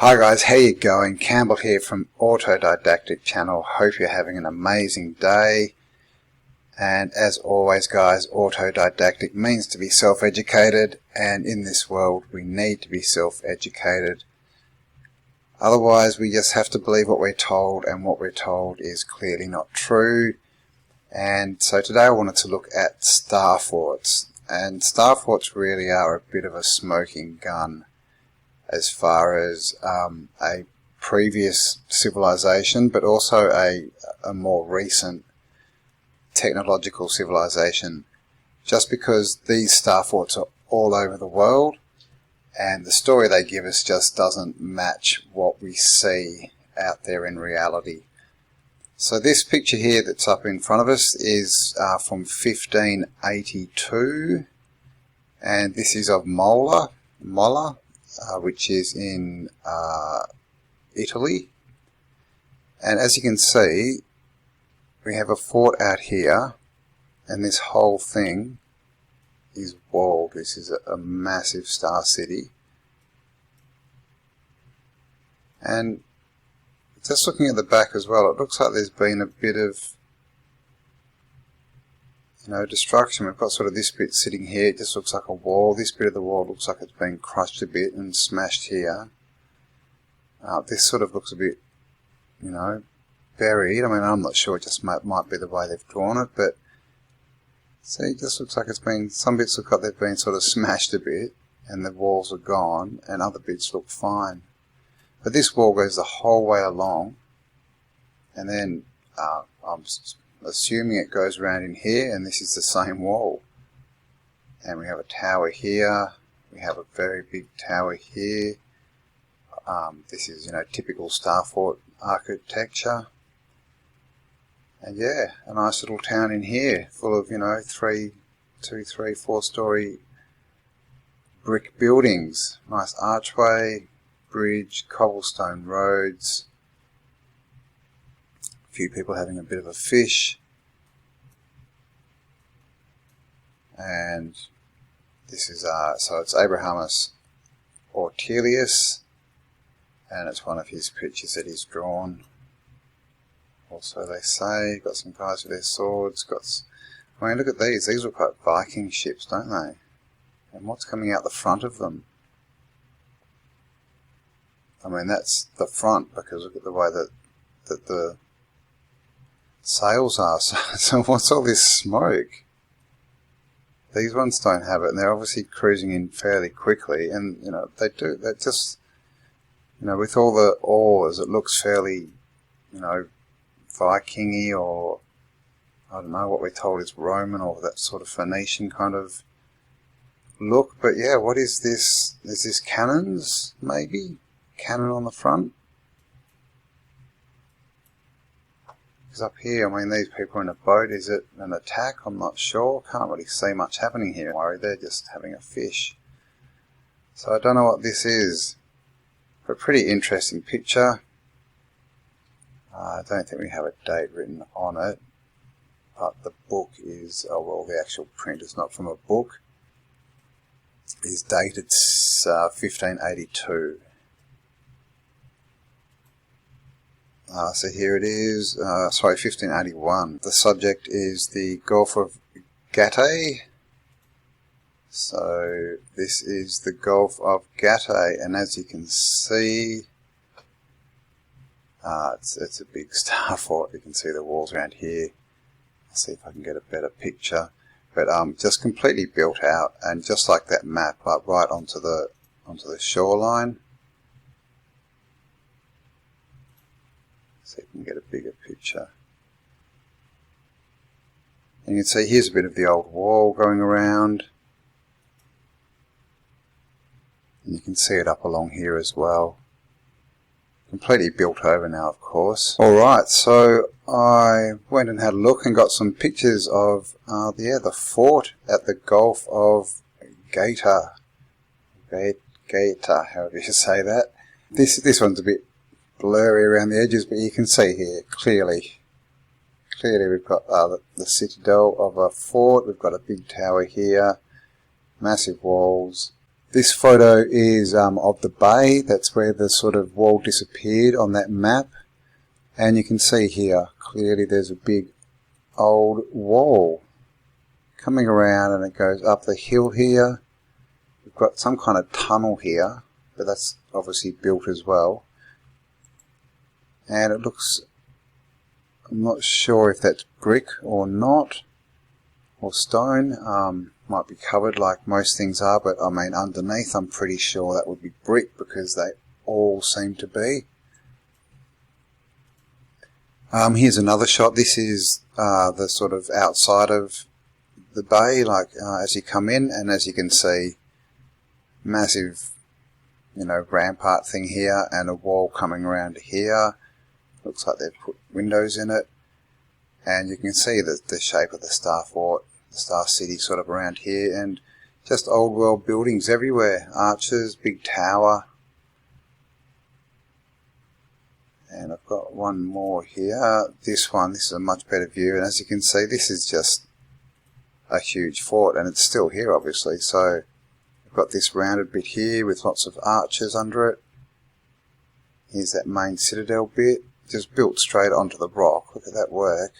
Hi guys, how you going? Campbell here from Autodidactic Channel. Hope you're having an amazing day. And as always guys, autodidactic means to be self-educated, and in this world we need to be self-educated. Otherwise we just have to believe what we're told, and what we're told is clearly not true. And so today I wanted to look at star forts. And star forts really are a bit of a smoking gun as far as a previous civilization, but also a more recent technological civilization, just because these star forts are all over the world and the story they give us just doesn't match what we see out there in reality. So this picture here that's up in front of us is from 1582, and this is of Malo, which is in Italy. And as you can see, we have a fort out here, and this whole thing is walled. This is a massive star city. And just looking at the back as well, it looks like there's been a bit of destruction. We've got sort of this bit sitting here, it just looks like a wall. This bit of the wall looks like it's been crushed a bit and smashed here. This sort of looks a bit, buried. I mean, I'm not sure, it just might be the way they've drawn it, but see, it just looks like it's been, some bits look like they've been sort of smashed a bit and the walls are gone, and other bits look fine. But this wall goes the whole way along, and then I'm assuming it goes around in here, and this is the same wall. And we have a tower here, we have a very big tower here. This is typical star fort architecture. And yeah, a nice little town in here full of 2, 3, 4-story brick buildings. Nice archway, bridge, cobblestone roads. A few people having a bit of a fish. And this is so it's Abrahamus Ortelius, and it's one of his pictures that he's drawn. Also, they say, got some guys with their swords. I mean, look at these. These look like Viking ships, don't they? And what's coming out the front of them? I mean, that's the front, because look at the way that the sails are. So what's all this smoke? These ones don't have it, and they're obviously cruising in fairly quickly. And they do. They're just, with all the oars, it looks fairly, Viking-y, or I don't know what we're told is Roman, or that sort of Phoenician kind of look. But yeah, what is this? Is this cannons, maybe? Cannon on the front? Because up here, I mean, these people are in a boat. Is it an attack? I'm not sure. Can't really see much happening here. I'm worried they're just having a fish. So I don't know what this is. But pretty interesting picture. I don't think we have a date written on it. But the book is, the actual print is not from a book. It's dated 1582. So here it is, 1581. The subject is the Gulf of Gator. So this is the Gulf of Gator, and as you can see, it's a big star fort. You can see the walls around here. I'll see if I can get a better picture. But just completely built out, and just like that map, up right onto the shoreline. See if we can get a bigger picture. And you can see here's a bit of the old wall going around. And you can see it up along here as well. Completely built over now, of course. Alright, so I went and had a look and got some pictures of the fort at the Gulf of Gator. Gator, however you say that. This one's a bit blurry around the edges, but you can see here clearly we've got the citadel of a fort. We've got a big tower here, massive walls. This photo is of the bay. That's where the sort of wall disappeared on that map. And you can see here, clearly there's a big old wall coming around, and it goes up the hill here. We've got some kind of tunnel here, but that's obviously built as well. And it looks, I'm not sure if that's brick or not, or stone. Might be covered like most things are, but I mean underneath I'm pretty sure that would be brick because they all seem to be. Here's another shot. This is the sort of outside of the bay, like as you come in, and as you can see, massive, rampart thing here, and a wall coming around here. Looks like they've put windows in it, and you can see the shape of the Star Fort, the Star City sort of around here, and just old world buildings everywhere, arches, big tower. And I've got one more here. This is a much better view, and as you can see, this is just a huge fort, and it's still here obviously. So I've got this rounded bit here with lots of arches under it. Here's that main citadel bit, just built straight onto the rock. Look at that work.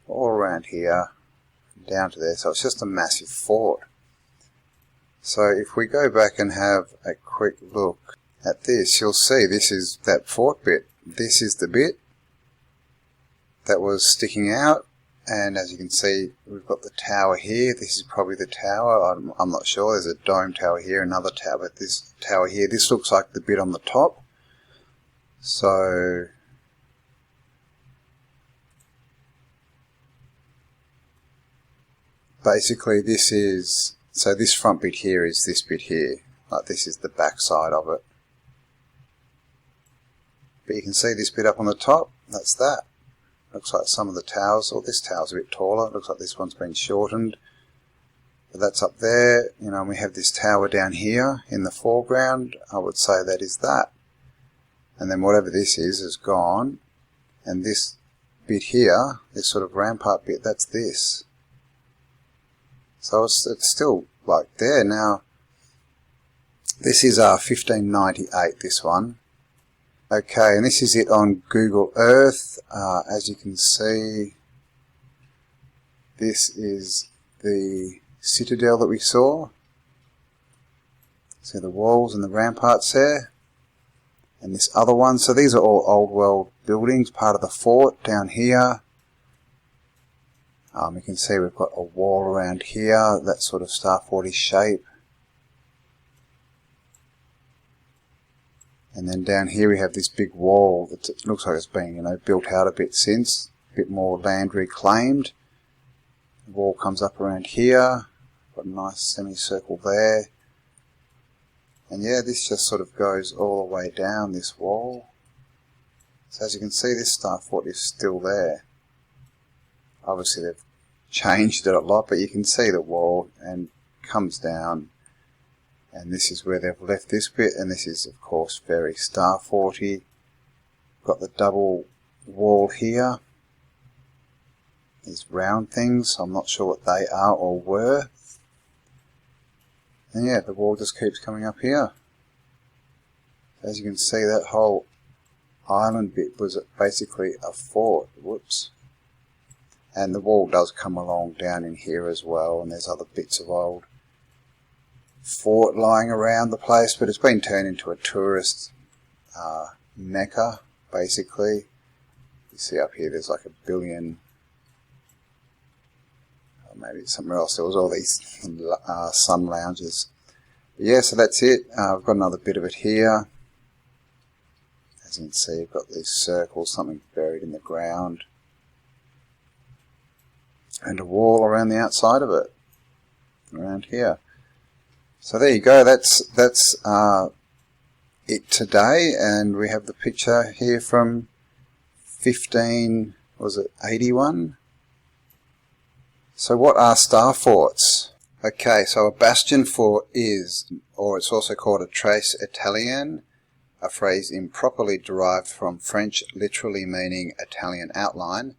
All around here, down to there. So it's just a massive fort. So if we go back and have a quick look at this, you'll see this is that fort bit. This is the bit that was sticking out, and as you can see, we've got the tower here. This is probably the tower. I'm not sure. There's a dome tower here, another tower, but this tower here, this looks like the bit on the top. So basically this front bit here is this bit here. Like this is the back side of it. But you can see this bit up on the top, that's that. Looks like some of the towers, or this tower's a bit taller, looks like this one's been shortened. But that's up there, and we have this tower down here in the foreground. I would say that is that. And then whatever this is gone. And this bit here, this sort of rampart bit, that's this. So it's still like there. Now, this is 1598, this one. Okay, and this is it on Google Earth. As you can see, this is the citadel that we saw. See the walls and the ramparts there. And this other one. So these are all old world buildings, part of the fort down here. You can see we've got a wall around here, that sort of Star Forty shape. And then down here we have this big wall that looks like it's been, built out a bit since. A bit more land reclaimed. The wall comes up around here. Got a nice semicircle there. And yeah, this just sort of goes all the way down this wall. So as you can see, this Star Fort is still there. Obviously they've changed it a lot, but you can see the wall and comes down. And this is where they've left this bit, and this is of course very Star Forty. Got the double wall here. These round things, I'm not sure what they are or were. And yeah, the wall just keeps coming up here. As you can see, that whole island bit was basically a fort. Whoops. And the wall does come along down in here as well, and there's other bits of old fort lying around the place, but it's been turned into a tourist mecca, basically. You see up here there's like a billion, maybe somewhere else, there was all these sun lounges. But yeah, so that's it. I've got another bit of it here. As you can see, I've got these circles, something buried in the ground. And a wall around the outside of it, around here. So there you go, that's it today, and we have the picture here from 81? So what are star forts? Okay, so a bastion fort is, or it's also called a trace Italien, a phrase improperly derived from French literally meaning Italian outline,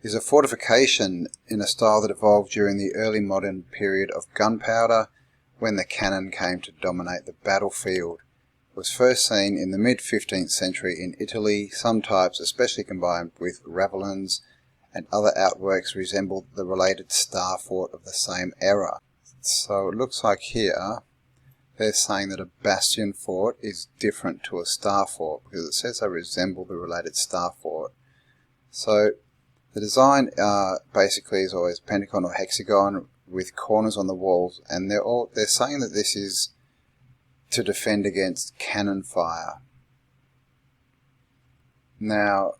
is a fortification in a style that evolved during the early modern period of gunpowder, when the cannon came to dominate the battlefield. It was first seen in the mid-15th century in Italy. Some types, especially combined with ravelins and other outworks, resembled the related star fort of the same era. So it looks like here they're saying that a bastion fort is different to a star fort because it says they resemble the related star fort. So the design basically is always pentagon or hexagon with corners on the walls, and they're saying that this is to defend against cannon fire. Now,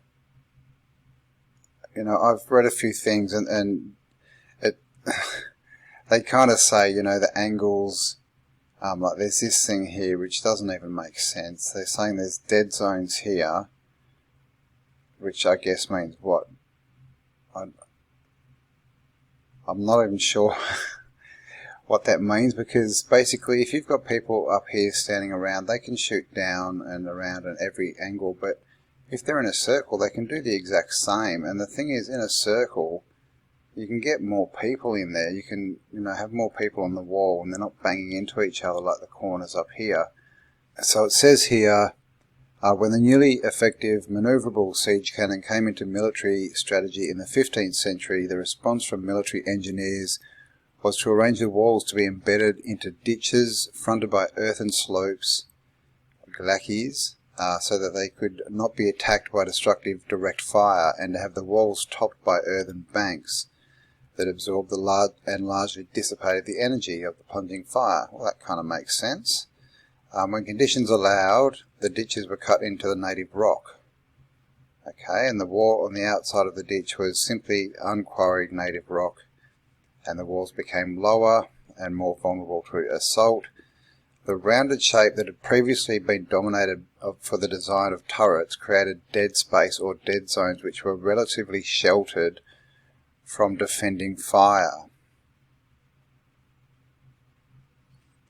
I've read a few things, and it they kind of say, the angles, like there's this thing here which doesn't even make sense. They're saying there's dead zones here, which I guess means what? I'm not even sure what that means, because basically if you've got people up here standing around, they can shoot down and around at every angle, but if they're in a circle they can do the exact same. And the thing is, in a circle you can get more people in there. You can have more people on the wall and they're not banging into each other like the corners up here. So it says here, when the newly effective manoeuvrable siege cannon came into military strategy in the 15th century, the response from military engineers was to arrange the walls to be embedded into ditches fronted by earthen slopes, glacis, so that they could not be attacked by destructive direct fire, and to have the walls topped by earthen banks that absorbed and largely dissipated the energy of the plunging fire. Well, that kind of makes sense. When conditions allowed, the ditches were cut into the native rock. Okay, and the wall on the outside of the ditch was simply unquarried native rock, and the walls became lower and more vulnerable to assault. The rounded shape that had previously been dominated for the design of turrets created dead space or dead zones which were relatively sheltered from defending fire.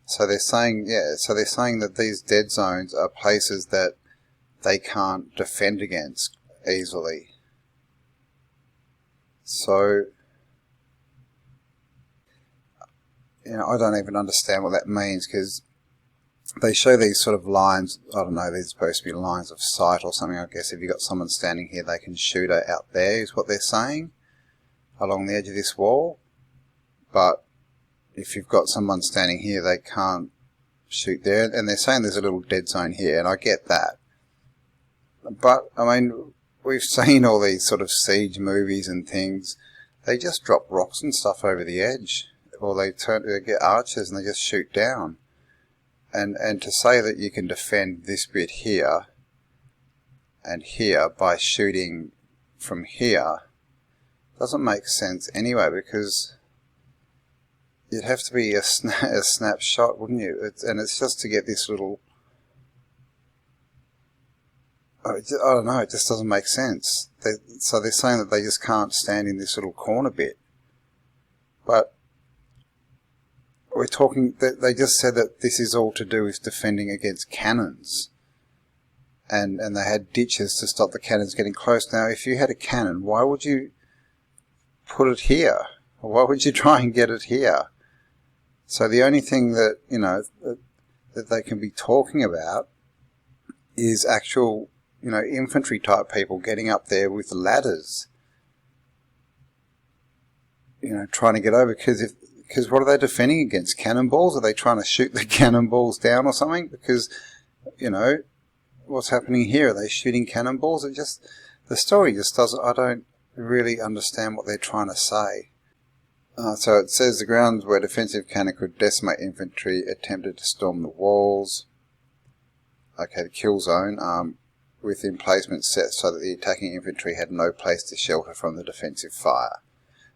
So they're saying, that these dead zones are places that they can't defend against easily. So, I don't even understand what that means, because they show these sort of lines. I don't know, they're supposed to be lines of sight or something. I guess if you've got someone standing here, they can shoot out there, is what they're saying, along the edge of this wall. But if you've got someone standing here, they can't shoot there. And they're saying there's a little dead zone here, and I get that. But, I mean, we've seen all these sort of siege movies and things. They just drop rocks and stuff over the edge. Or they get archers and they just shoot down. And to say that you can defend this bit here and here by shooting from here doesn't make sense anyway, because you'd have to be a snapshot, wouldn't you? And it's just to get this little... I don't know, it just doesn't make sense. So they're saying that they just can't stand in this little corner bit. But we're talking... They just said that this is all to do with defending against cannons. And they had ditches to stop the cannons getting close. Now, if you had a cannon, why would you put it here? Why would you try and get it here? So the only thing that, that they can be talking about is actual, infantry type people getting up there with ladders, trying to get over, because what are they defending against? Cannonballs? Are they trying to shoot the cannonballs down or something? Because, what's happening here? Are they shooting cannonballs? The story just doesn't, I don't really understand what they're trying to say. So it says the grounds where defensive cannon could decimate infantry attempted to storm the walls. Okay, the kill zone, with emplacements set so that the attacking infantry had no place to shelter from the defensive fire.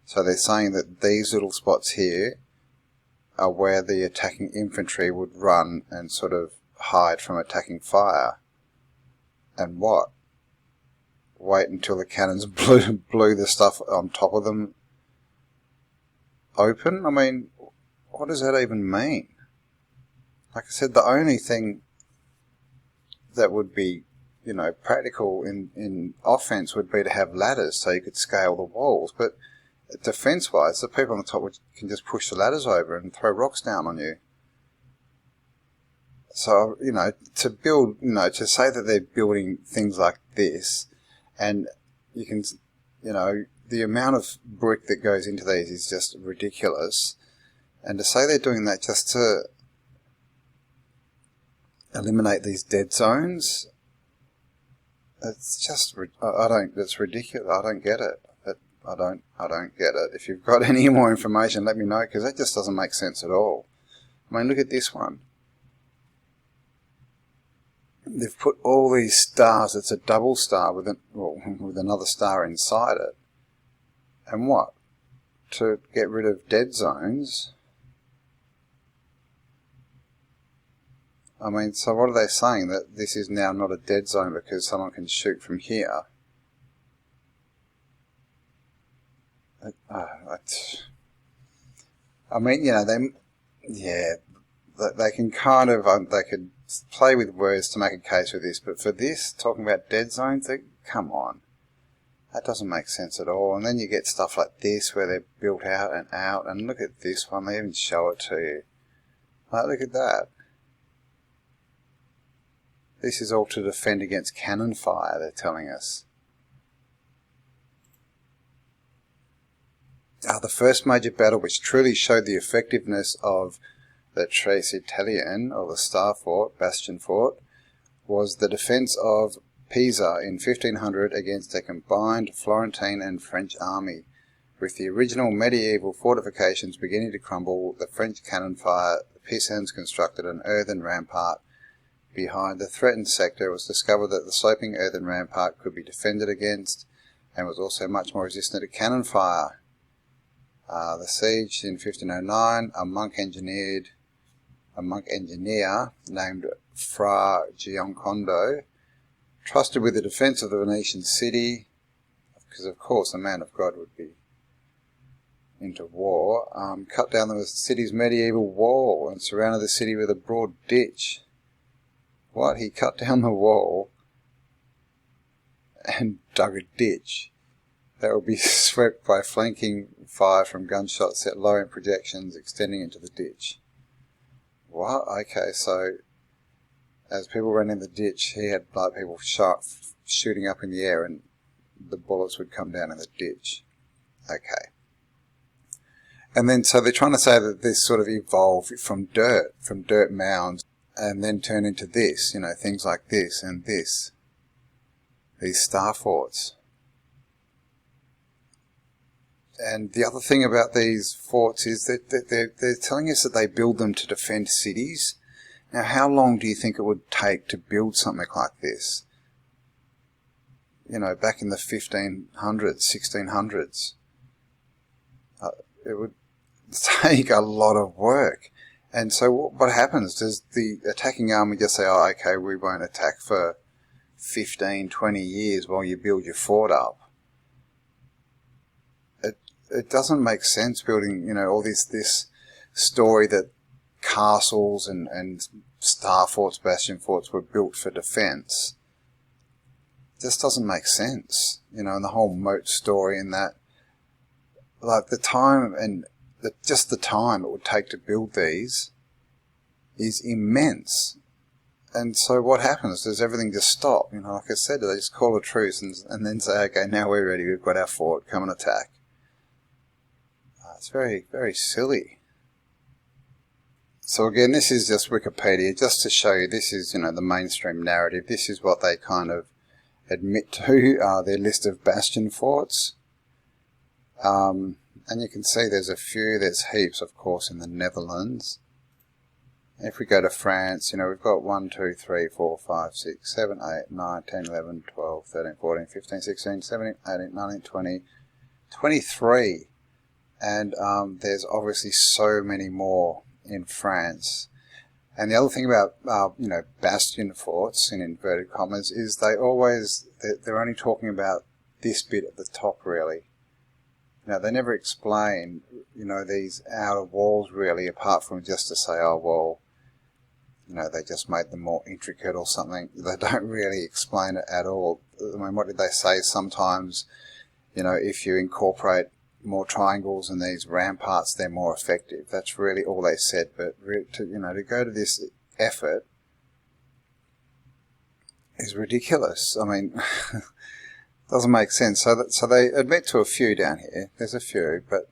So they're saying that these little spots here are where the attacking infantry would run and sort of hide from attacking fire. And what? Wait until the cannons blew the stuff on top of them open? I mean, what does that even mean? Like I said, the only thing that would be, practical in offense would be to have ladders so you could scale the walls. But defense-wise, the people on the top can just push the ladders over and throw rocks down on you. So, to build, to say that they're building things like this, and you can, the amount of brick that goes into these is just ridiculous. And to say they're doing that just to eliminate these dead zones, it's just, it's ridiculous. I don't get it. I don't get it. If you've got any more information, let me know, because that just doesn't make sense at all. I mean, look at this one. They've put all these stars. It's a double star with another star inside it. And what? To get rid of dead zones. I mean, so what are they saying? That this is now not a dead zone because someone can shoot from here? I mean, they can kind of, they could play with words to make a case for this, but for this, talking about dead zones, come on. That doesn't make sense at all. And then you get stuff like this where they're built out, and look at this one, they even show it to you. Like, look at that. This is all to defend against cannon fire, they're telling us. The first major battle which truly showed the effectiveness of the Tres Italiens, or the Star Fort, Bastion Fort, was the defence of Pisa in 1500 against a combined Florentine and French army. With the original medieval fortifications beginning to crumble, the French cannon fire, the Pisans constructed an earthen rampart behind the threatened sector. It was discovered that the sloping earthen rampart could be defended against and was also much more resistant to cannon fire. The siege in 1509, a monk engineer named Fra Giancondo, trusted with the defence of the Venetian city, because of course a man of God would be into war, cut down the city's medieval wall and surrounded the city with a broad ditch. What? He cut down the wall and dug a ditch that would be swept by flanking fire from gunshots set low in projections extending into the ditch. What? Okay, so as people ran in the ditch, he had like people shooting up in the air, and the bullets would come down in the ditch. Okay. And then, so they're trying to say that this sort of evolved from dirt mounds, and then turned into this, things like this and this. These star forts. And the other thing about these forts is that they're telling us that they build them to defend cities. Now, how long do you think it would take to build something like this? Back in the 1500s, 1600s. It would take a lot of work. And so what happens? Does the attacking army just say, oh, okay, we won't attack for 15, 20 years while you build your fort up? It doesn't make sense building, all this story that castles and star forts, bastion forts were built for defence. Just doesn't make sense, and the whole moat story and that. Like the time and just the time it would take to build these is immense. And so what happens? Does everything just stop? Like I said, they just call a truce and then say, okay, now we're ready, we've got our fort, come and attack. It's very, very silly. So again, this is just Wikipedia, just to show you this is, the mainstream narrative. This is what they kind of admit to, their list of bastion forts. And you can see there's heaps, of course, in the Netherlands. If we go to France, we've got 1, 2, 3, 4, 5, 6, 7, 8, 9, 10, 11, 12, 13, 14, 15, 16, 17, 18, 19, 20, 23. And there's obviously so many more in France. And the other thing about, bastion forts, in inverted commas, is they're only talking about this bit at the top, really. They never explain, these outer walls, really, apart from just to say, oh, well, they just made them more intricate or something. They don't really explain it at all. I mean, what did they say? Sometimes, if you incorporate more triangles in these ramparts, they're more effective. That's really all they said. But to go to this effort is ridiculous. I mean, doesn't make sense. So they admit to a few down here. There's a few, but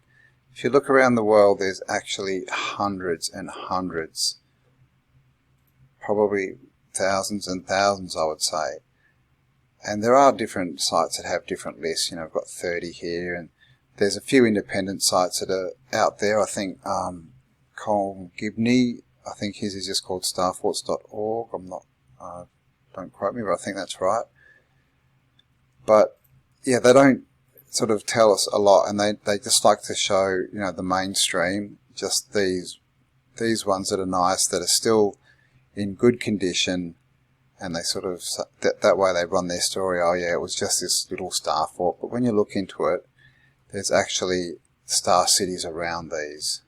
if you look around the world, there's actually hundreds and hundreds, probably thousands and thousands, I would say. And there are different sites that have different lists. You know, I've got 30 here, and there's a few independent sites that are out there. I think Cole Gibney, I think his is just called starforts.org. I'm not, don't quote me, but I think that's right. But yeah, they don't sort of tell us a lot, and they just like to show, you know, the mainstream, just these ones that are nice, that are still in good condition, and they sort of, that way they run their story. Oh yeah, it was just this little star fort, but when you look into it, there's actually star cities around these.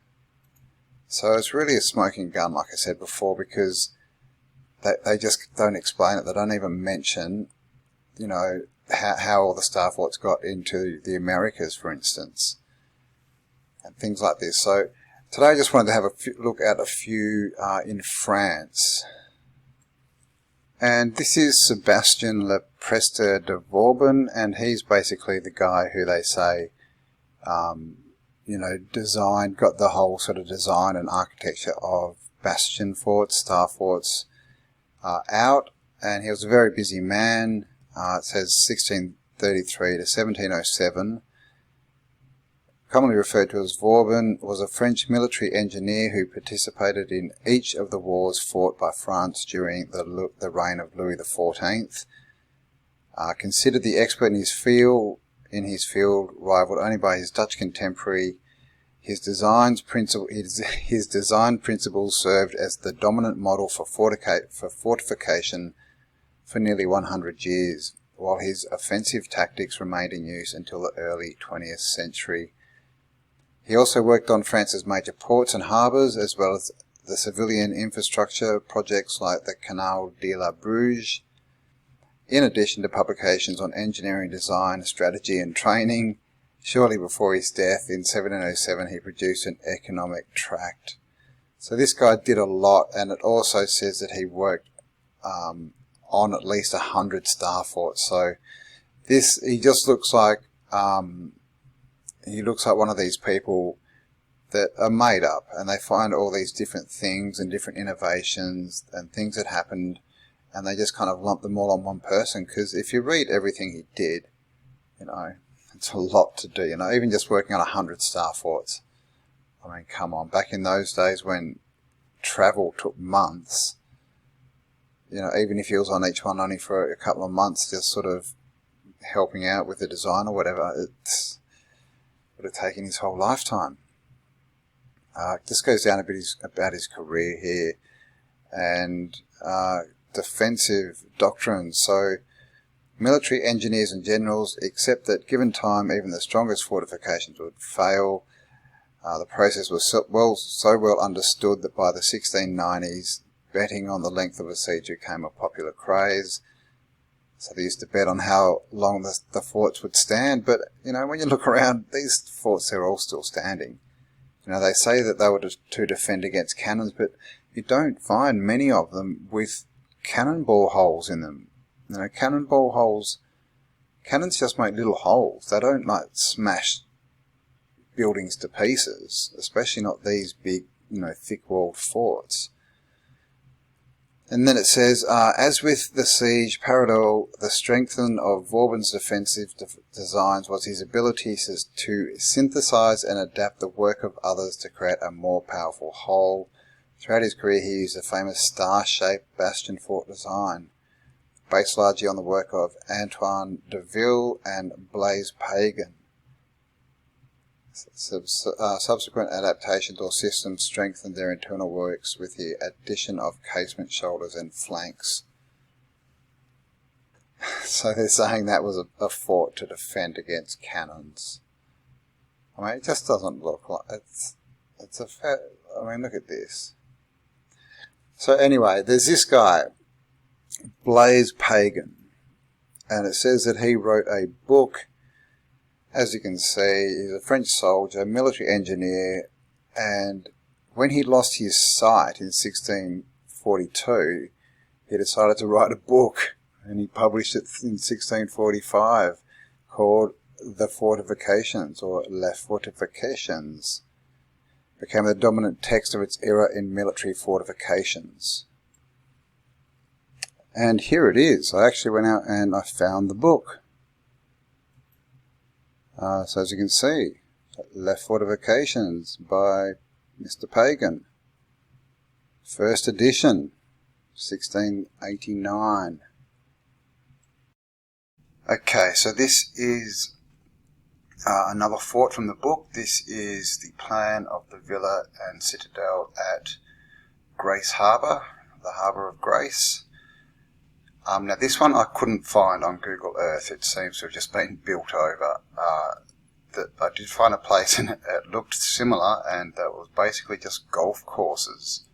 So it's really a smoking gun, like I said before, because they just don't explain it. They don't even mention, you know, how all the star forts got into the Americas, for instance, and things like this. So today I just wanted to have a look at a few in France. And this is Sebastian Le Prester de Vauban, and he's basically the guy who they say, you know, got the whole sort of design and architecture of bastion forts, star forts out. And he was a very busy man. It says 1633 to 1707. Commonly referred to as Vauban, was a French military engineer who participated in each of the wars fought by France during the reign of Louis XIV. Considered the expert in his field, rivaled only by his Dutch contemporary, his design principles served as the dominant model for fortification for nearly 100 years, while his offensive tactics remained in use until the early 20th century. He also worked on France's major ports and harbours, as well as the civilian infrastructure projects like the Canal de la Bruges, in addition to publications on engineering design, strategy and training. Shortly before his death in 1707, he produced an economic tract. So this guy did a lot, and it also says that he worked on at least 100 star forts. So he just looks like one of these people that are made up, and they find all these different things and different innovations and things that happened, and they just kind of lump them all on one person. Because if you read everything he did, you know, it's a lot to do. You know, even just working on 100 star forts. I mean, come on. Back in those days when travel took months, you know, even if he was on each one only for a couple of months, just sort of helping out with the design or whatever, it would have taken his whole lifetime. This goes down a bit about his career here, and defensive doctrines. So military engineers and generals accept that given time, even the strongest fortifications would fail. The process was so well understood that by the 1690s, betting on the length of a siege became a popular craze. So they used to bet on how long the forts would stand. But, you know, when you look around, these forts, they're all still standing. You know, they say that they were to defend against cannons, but you don't find many of them with cannonball holes in them. You know, cannonball holes, cannons just make little holes. They don't, like, smash buildings to pieces, especially not these big, you know, thick-walled forts. And then it says, as with the siege, parallel, the strengthening of Vauban's defensive designs was his ability to synthesize and adapt the work of others to create a more powerful whole. Throughout his career, he used the famous star-shaped bastion fort design, based largely on the work of Antoine Deville and Blaise Pagan. Subsequent adaptations or systems strengthened their internal works with the addition of casement shoulders and flanks. So they're saying that was a fort to defend against cannons. I mean, it just doesn't look like it's a fair. I mean, look at this. So anyway, there's this guy, Blaise Pagan, and it says that he wrote a book. As you can see, he's a French soldier, military engineer, and when he lost his sight in 1642, he decided to write a book. and he published it in 1645, called The Fortifications, or Les Fortifications. Became the dominant text of its era in military fortifications. And here it is. I actually went out and I found the book. So as you can see, Les Fortifications by Mr. Pagan. First edition, 1689. Okay, so this is another fort from the book. This is the plan of the villa and citadel at Grace Harbour, the Harbour of Grace. Now this one I couldn't find on Google Earth. It seems to have just been built over. I did find a place and it looked similar, and that was basically just golf courses,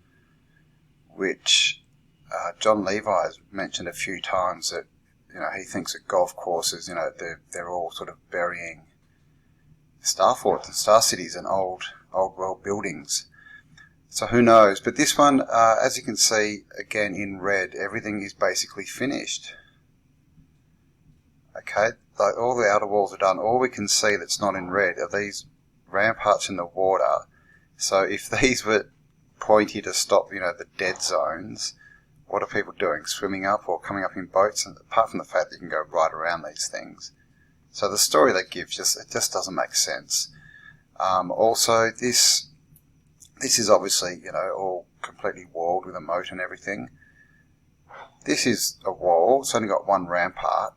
which John Levi has mentioned a few times that, you know, he thinks that golf courses, you know, they're all sort of burying star forts and star cities and old world buildings. So who knows? But this one, as you can see, again in red, everything is basically finished. Okay, like all the outer walls are done. All we can see that's not in red are these ramparts in the water. So if these were pointy to stop, you know, the dead zones, what are people doing? Swimming up or coming up in boats? And apart from the fact that you can go right around these things. So the story they give just doesn't make sense. Also, this is obviously, you know, all completely walled with a moat and everything. This is a wall. It's only got one rampart,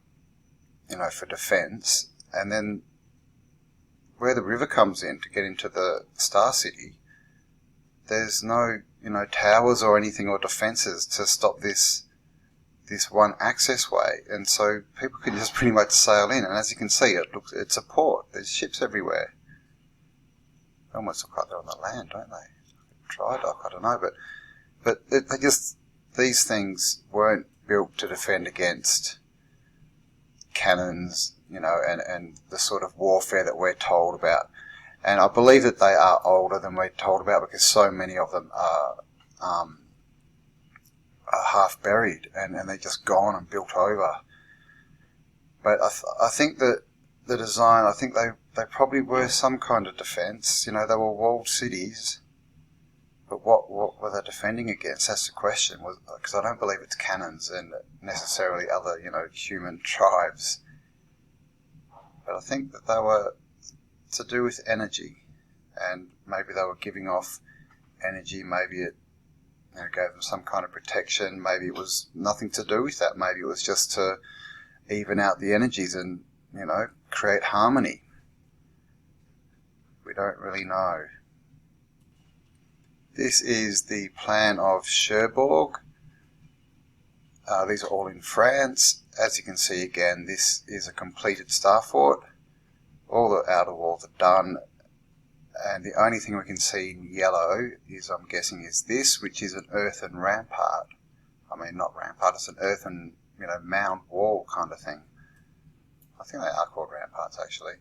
you know, for defence. And then where the river comes in to get into the Star City, there's no, you know, towers or anything or defences to stop this one access way, and so people can just pretty much sail in. And as you can see, it's a port. There's ships everywhere. They almost look like they're on the land, don't they? Dry dock, I don't know, but these things weren't built to defend against cannons, you know, and the sort of warfare that we're told about. And I believe that they are older than we're told about, because so many of them are half buried and they're just gone and built over. But I think that the design, I think they probably were some kind of defence. You know, they were walled cities, but what were they defending against? That's the question. Because I don't believe it's cannons and necessarily other, you know, human tribes. But I think that they were to do with energy, and maybe they were giving off energy. Maybe it, you know, gave them some kind of protection. Maybe it was nothing to do with that. Maybe it was just to even out the energies and, you know, create harmony. We don't really know. This is the plan of Cherbourg. These are all in France. As you can see again, this is a completed star fort. All the outer walls are done. And the only thing we can see in yellow is, I'm guessing, is this, which is an earthen rampart. I mean, not rampart, it's an earthen, you know, mound wall kind of thing. I think they are called ramparts, actually.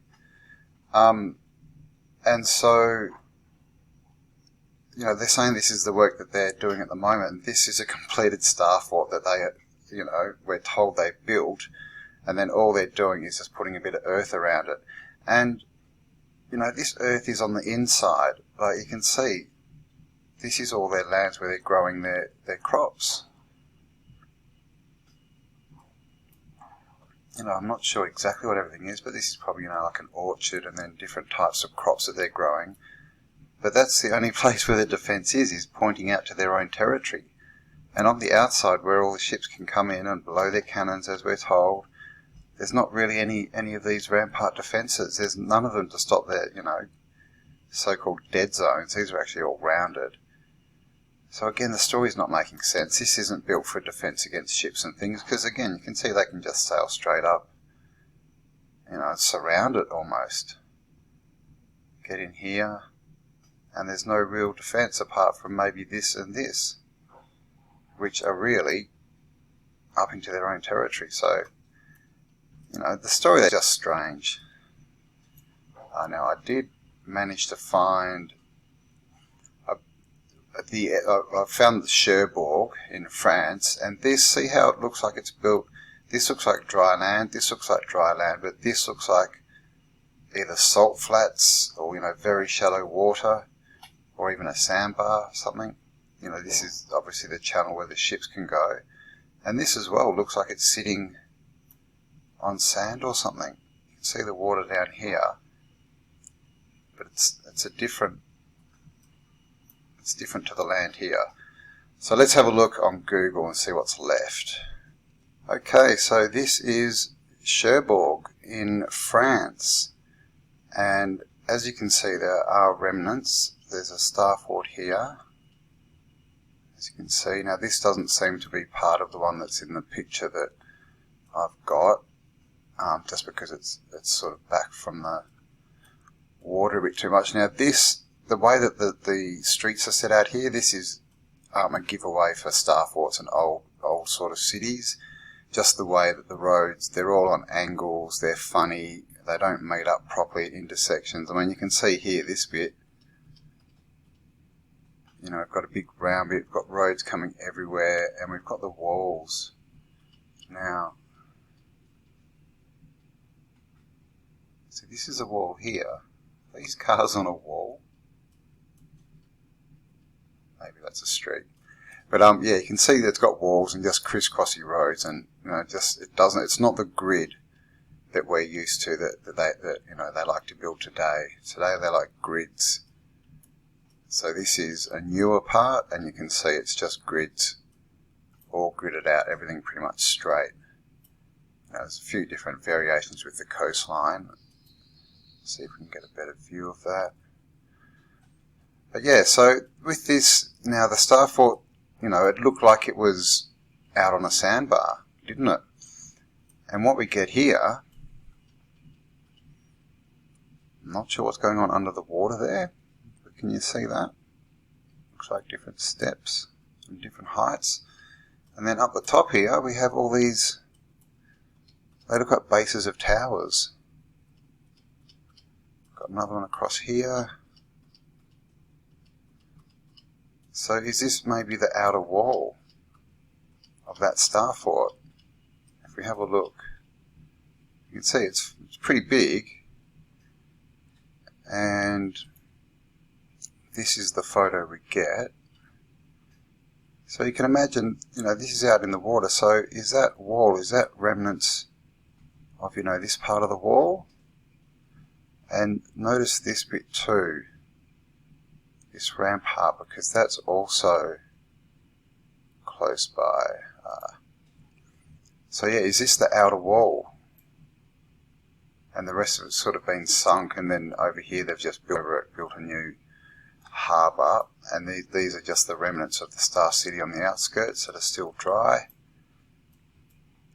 And so, you know, they're saying this is the work that they're doing at the moment. And this is a completed star fort that they, you know, we're told they built. And then all they're doing is just putting a bit of earth around it. And you know, this earth is on the inside, but you can see this is all their lands where they're growing their crops. You know, I'm not sure exactly what everything is, but this is probably, you know, like an orchard and then different types of crops that they're growing. But that's the only place where the defence is pointing out to their own territory. And on the outside, where all the ships can come in and blow their cannons, as we're told, there's not really any of these rampart defences. There's none of them to stop their, you know, so-called dead zones. These are actually all rounded. So again, the story's not making sense. This isn't built for defence against ships and things, because again, you can see they can just sail straight up. You know, it's surrounded almost. Get in here, and there's no real defence apart from maybe this and this, which are really up into their own territory. So, you know, the story is just strange. Now, I did manage to find I found the Cherbourg in France, and this, see how it looks like it's built This looks like dry land, this looks like dry land, but this looks like either salt flats or, very shallow water, or even a sandbar or something. This is obviously the channel where the ships can go. And this as well looks like it's sitting on sand or something. You can see the water down here, but it's different to the land here. So let's have a look on Google and see what's left. Okay, so this is Cherbourg in France, and as you can see there are remnants. There's a star fort here, as you can see. Now this doesn't seem to be part of the one that's in the picture that I've got, just because it's sort of back from the water a bit too much. Now this, the way that the streets are set out here, this is a giveaway for star forts and old sort of cities. Just the way that the roads, they're all on angles, they're funny, they don't meet up properly at intersections. I mean, you can see here, this bit, we've got a big round bit, we've got roads coming everywhere, and we've got the walls. Now, so this is a wall here. These cars on a wall. Maybe that's a street. But yeah, you can see that it's got walls and just crisscrossy roads, and it's not the grid that we're used to that they like to build today. Today they like grids. So this is a newer part, and you can see it's just grids, all gridded out, everything pretty much straight. Now, there's a few different variations with the coastline. Let's see if we can get a better view of that. But yeah, so with this, now the star fort, it looked like it was out on a sandbar, didn't it? And what we get here, I'm not sure what's going on under the water there, but can you see that? Looks like different steps and different heights. And then up the top here, we have all these, they look like bases of towers. Got another one across here. So is this maybe the outer wall of that star fort? If we have a look, you can see it's pretty big, and this is the photo we get. So you can imagine, this is out in the water, so is that wall, is that remnants of, this part of the wall? And notice this bit too, this rampart, because that's also close by. So yeah, is this the outer wall? And the rest of it's sort of been sunk, and then over here they've just built a new harbour, and these are just the remnants of the Star City on the outskirts that are still dry.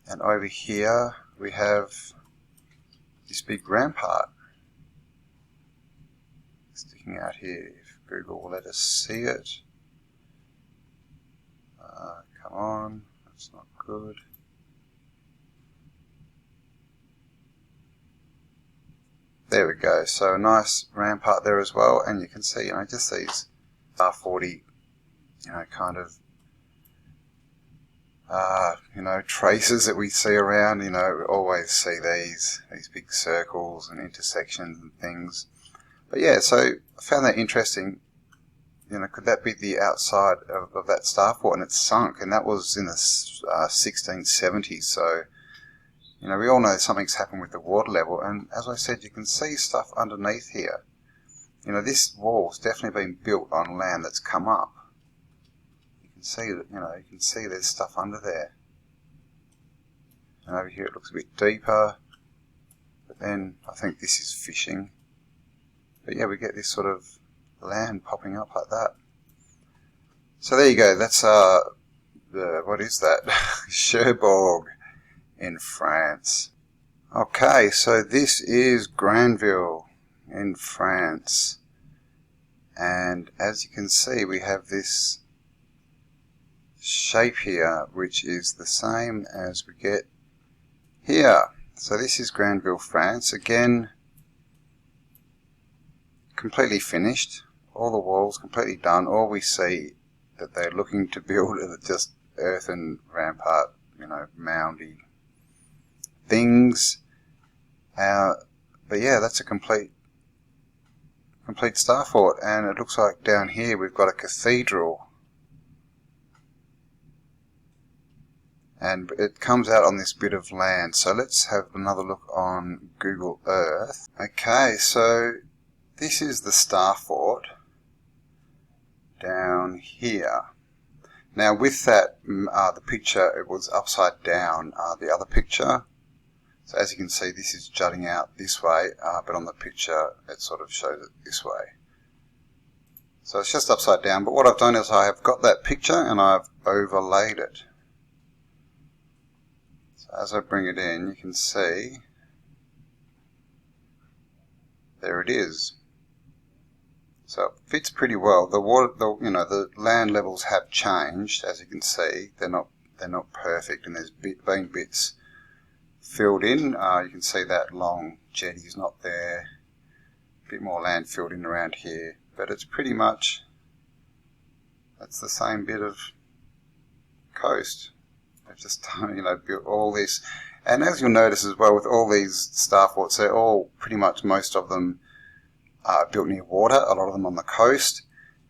And over here we have this big rampart sticking out here. Google will let us see it. Come on, that's not good. There we go. So a nice rampart there as well, and you can see, just these R40, kind of, traces that we see around. We always see these big circles and intersections and things. But yeah, so I found that interesting. Could that be the outside of that star fort? And it's sunk, and that was in the 1670s. So, we all know something's happened with the water level. And as I said, you can see stuff underneath here. This wall's definitely been built on land that's come up. You can see that, you can see there's stuff under there. And over here it looks a bit deeper. But then I think this is fishing. But yeah, we get this sort of land popping up like that. So there you go. That's what is that? Cherbourg in France. Okay, so this is Granville in France, and as you can see, we have this shape here, which is the same as we get here. So this is Granville, France. Again, completely finished, all the walls completely done. All we see that they're looking to build are just earthen rampart, moundy things. But yeah, that's a complete star fort, and it looks like down here we've got a cathedral. And it comes out on this bit of land. So let's have another look on Google Earth. Okay, so this is the star fort down here. Now with that, the picture, it was upside down, the other picture. So as you can see, this is jutting out this way, but on the picture it sort of shows it this way. So it's just upside down, but what I've done is I have got that picture and I've overlaid it. As I bring it in, you can see, there it is. So it fits pretty well. The water, the land levels have changed, as you can see. They're not perfect, and there's been bits filled in. You can see that long jetty is not there. A bit more land filled in around here, but it's pretty much, it's the same bit of coast. They've just built all this, and as you'll notice as well with all these star forts, they're all pretty much, most of them are built near water, a lot of them on the coast,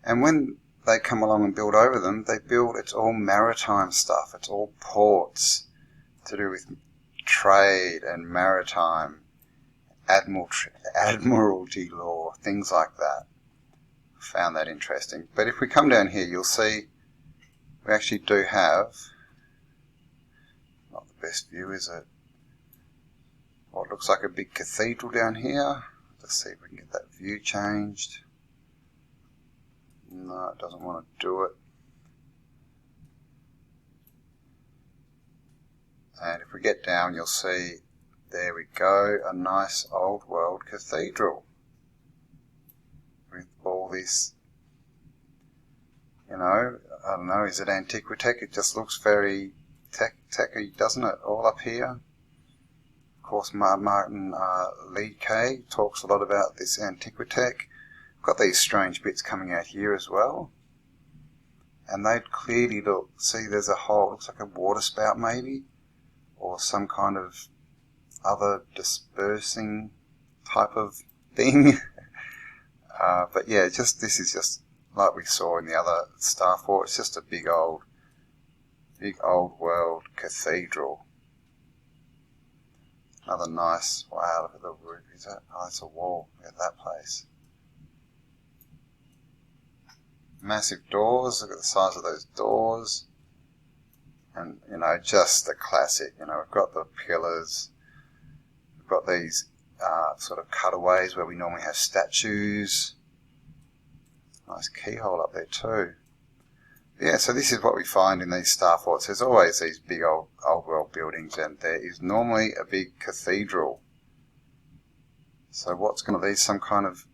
and when they come along and build over them, it's all maritime stuff, it's all ports to do with trade and maritime, admiralty law, things like that. I found that interesting. But if we come down here, you'll see we actually do have, not the best view, is it? What looks like a big cathedral down here. Let's see if we can get that view changed. No, it doesn't want to do it. And if we get down, you'll see, there we go, a nice old world cathedral. With all this, I don't know, is it antiquitech? It just looks very techy, doesn't it? All up here. Of course, Martin Leakey talks a lot about this antiquitech. Got these strange bits coming out here as well. And they clearly look, see there's a hole, looks like a water spout maybe, or some kind of other dispersing type of thing. But yeah, this is just like we saw in the other star fort. It's just a big old world cathedral. Another nice, wow, look at the roof. Is that? Oh, that's a wall. Look at that place. Massive doors. Look at the size of those doors. And, just the classic. We've got the pillars. We've got these sort of cutaways where we normally have statues. Nice keyhole up there too. Yeah, so this is what we find in these star forts. There's always these big old world buildings, and there is normally a big cathedral. So what's going to be some kind of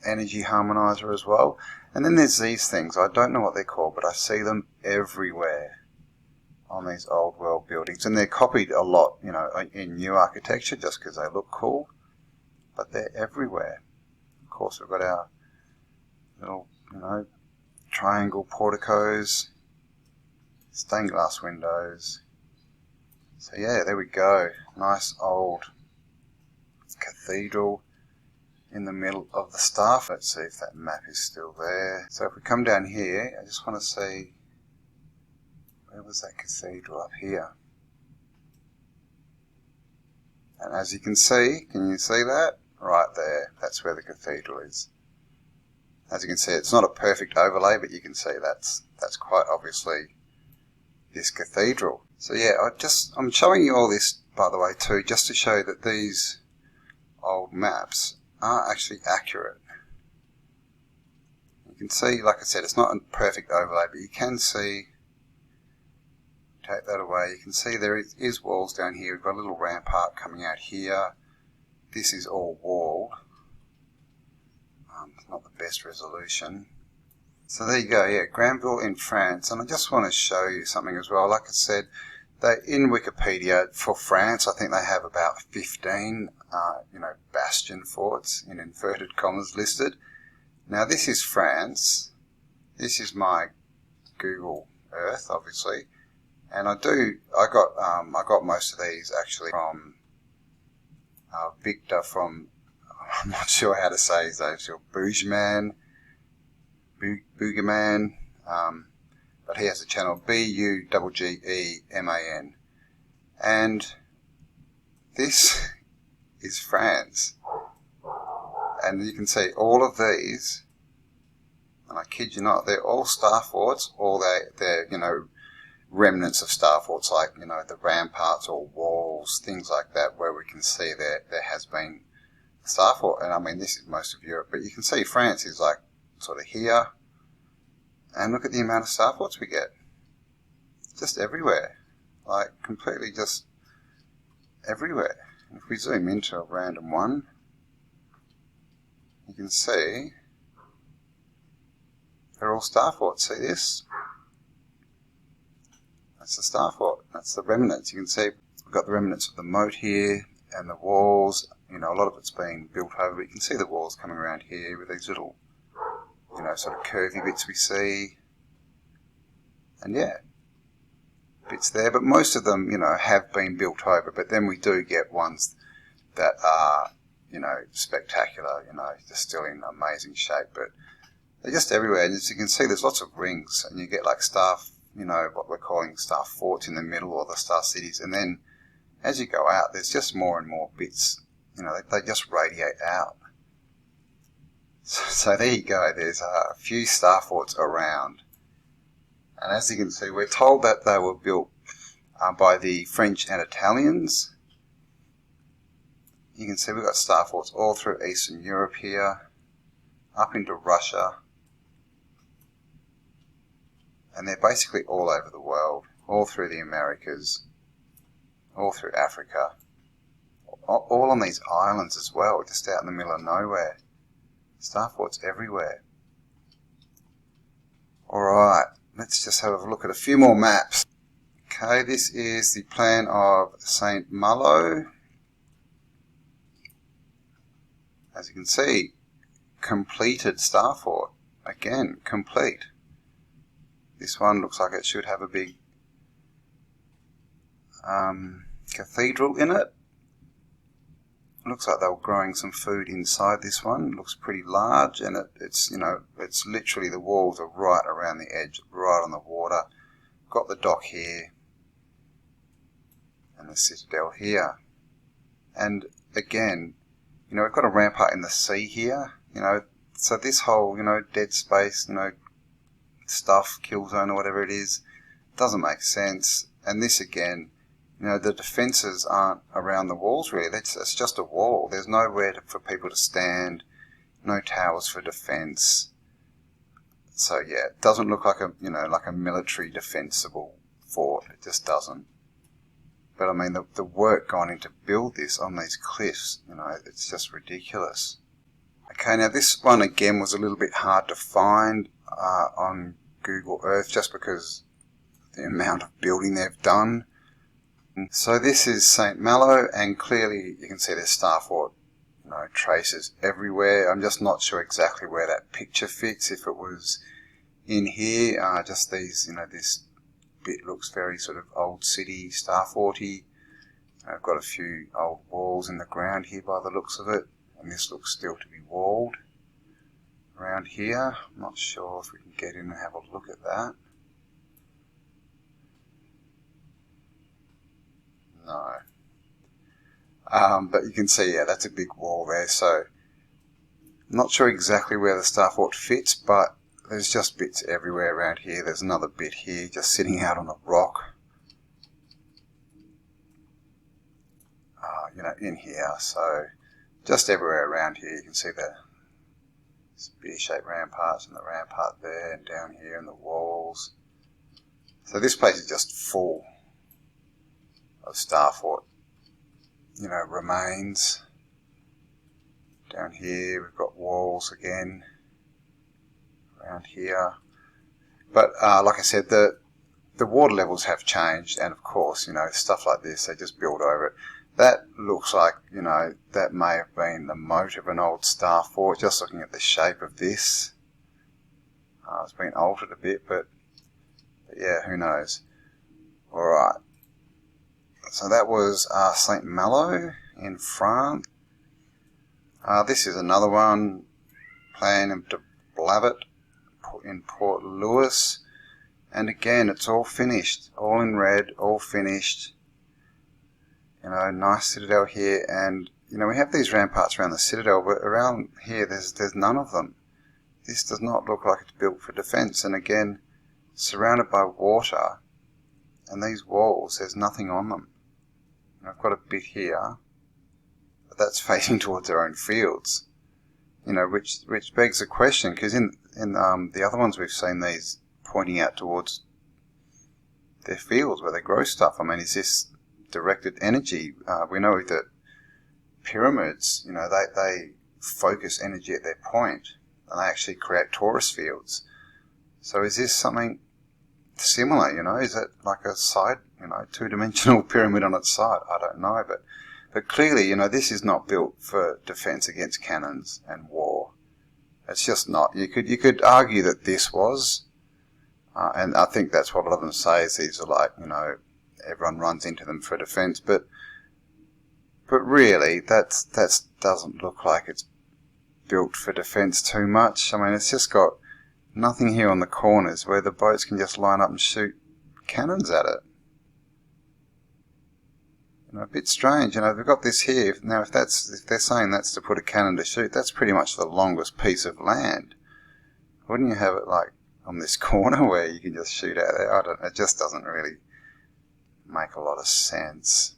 energy harmonizer as well. And then there's these things. I don't know what they're called, but I see them everywhere on these old world buildings. And they're copied a lot, in new architecture just because they look cool. But they're everywhere. Of course, we've got our little, triangle porticos, stained glass windows. So yeah, there we go. Nice old cathedral in the middle of the star. Let's see if that map is still there. So if we come down here, I just want to see, where was that cathedral? Up here. And as you can see you see that? Right there. That's where the cathedral is. As you can see, it's not a perfect overlay, but you can see that's quite obviously this cathedral. So yeah, I'm showing you all this, by the way, too, just to show that these old maps are actually accurate. You can see, like I said, it's not a perfect overlay, but you can see, take that away, you can see there is walls down here. We've got a little rampart coming out here. This is all walled. Not the best resolution. So there you go, yeah, Granville in France. And I just want to show you something as well. Like I said, in Wikipedia for France, I think they have about 15, bastion forts in inverted commas listed. Now this is France. This is my Google Earth, obviously, and I got most of these actually from Victor from, I'm not sure how to say his name, so Buggeman, but he has a channel, Buggeman. And this is France. And you can see all of these, and I kid you not, they're all star forts, or they're, you know, remnants of star forts, like, you know, the ramparts or walls, things like that, where we can see there has been a star fort. And I mean, this is most of Europe, but you can see France is like sort of here. And look at the amount of star forts we get. Just everywhere. Like, completely just everywhere. If we zoom into a random one, you can see they're all star forts. See this? That's the star fort. That's the remnants. You can see we've got the remnants of the moat here and the walls. You know, a lot of it's been built over, but you can see the walls coming around here with these little, you know, sort of curvy bits we see. And yeah, bits there, but most of them, you know, have been built over, but then we do get ones that are, you know, spectacular, you know, just still in amazing shape, but they're just everywhere. And as you can see, there's lots of rings, and you get like star, you know, what we're calling star forts in the middle, or the star cities, and then as you go out, there's just more and more bits, you know, they just radiate out. So there you go, there's a few star forts around. And as you can see, we're told that they were built by the French and Italians. You can see we've got star forts all through Eastern Europe here, up into Russia. And they're basically all over the world, all through the Americas, all through Africa, all on these islands as well, just out in the middle of nowhere. Star forts everywhere. Alright, let's just have a look at a few more maps. Okay, this is the plan of St. Malo. As you can see, completed star fort. Again, complete. This one looks like it should have a big cathedral in it. Looks like they were growing some food inside this one. It looks pretty large, and it's, you know, it's literally, the walls are right around the edge, right on the water. Got the dock here, and the citadel here. And again, you know, we've got a rampart in the sea here, you know, so this whole, you know, dead space, you know, stuff, kill zone or whatever it is, doesn't make sense. And this again, you know, the defences aren't around the walls really. It's just a wall. There's nowhere for people to stand, no towers for defence. So yeah, it doesn't look like a, you know, like a military defensible fort. It just doesn't. But I mean, the work gone into build this on these cliffs, you know, it's just ridiculous. Okay, now this one again was a little bit hard to find on Google Earth, just because the amount of building they've done. So this is St. Malo, and clearly you can see there's star fort, you know, traces everywhere. I'm just not sure exactly where that picture fits. If it was in here, just these, you know, this bit looks very sort of old city, star forty. I've got a few old walls in the ground here by the looks of it, and this looks still to be walled around here. I'm not sure if we can get in and have a look at that. No. But you can see, yeah, that's a big wall there. So, not sure exactly where the star fort fits, but there's just bits everywhere around here. There's another bit here, just sitting out on a rock. You know, in here. So, just everywhere around here, you can see the spear-shaped ramparts and the rampart there, and down here, and the walls. So this place is just full of star fort, you know, remains. Down here we've got walls again around here, but like I said, the water levels have changed, and of course, you know, stuff like this, they just build over it. That looks like, you know, that may have been the moat of an old star fort, just looking at the shape of this. It's been altered a bit, but yeah, who knows. Alright, so that was St. Malo in France. This is another one, Plan de Blavet in Port Louis. And again, it's all finished, all in red, all finished. You know, nice citadel here, and you know, we have these ramparts around the citadel, but around here there's none of them. This does not look like it's built for defence, and again, surrounded by water, and these walls, there's nothing on them. And I've got a bit here, but that's facing towards their own fields. You know, which begs the question, because in the other ones we've seen these pointing out towards their fields where they grow stuff. I mean, is this directed energy? We know that pyramids, you know, they focus energy at their point, and they actually create torus fields. So is this something similar, you know? Is it like a side, you know, two-dimensional pyramid on its side? I don't know, but clearly, you know, this is not built for defense against cannons and war. It's just not. You could argue that this was, and I think that's what a lot of them say, is these are like, you know, everyone runs into them for defense, but really, that doesn't look like it's built for defense too much. I mean, it's just got nothing here on the corners where the boats can just line up and shoot cannons at it. You know, a bit strange. You know, they've got this here. Now, if they're saying that's to put a cannon to shoot, that's pretty much the longest piece of land. Wouldn't you have it like on this corner where you can just shoot out there? It just doesn't really make a lot of sense.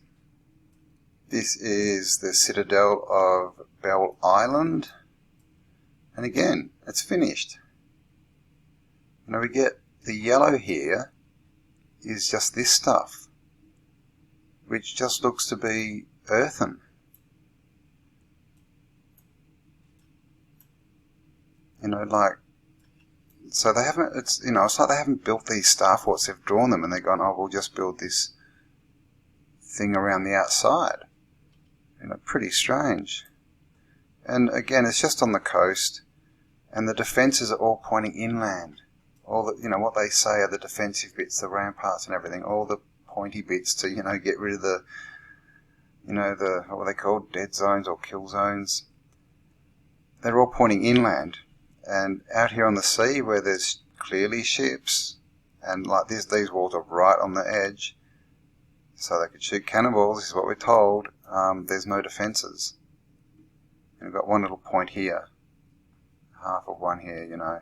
This is the citadel of Belle Island, and again, it's finished. You know, we get the yellow here is just this stuff, which just looks to be earthen. You know, like, so they haven't, it's, you know, it's like they haven't built these star forts, they've drawn them and they've gone, oh, we'll just build this thing around the outside. You know, pretty strange. And again, it's just on the coast, and the defences are all pointing inland. All the, you know, what they say are the defensive bits, the ramparts and everything, all the pointy bits to, you know, get rid of the, you know, the, what are they called, dead zones or kill zones. They're all pointing inland. And out here on the sea, where there's clearly ships, and like this, these walls are right on the edge, so they could shoot cannonballs, this is what we're told. There's no defences. And we've got one little point here, half of one here, you know.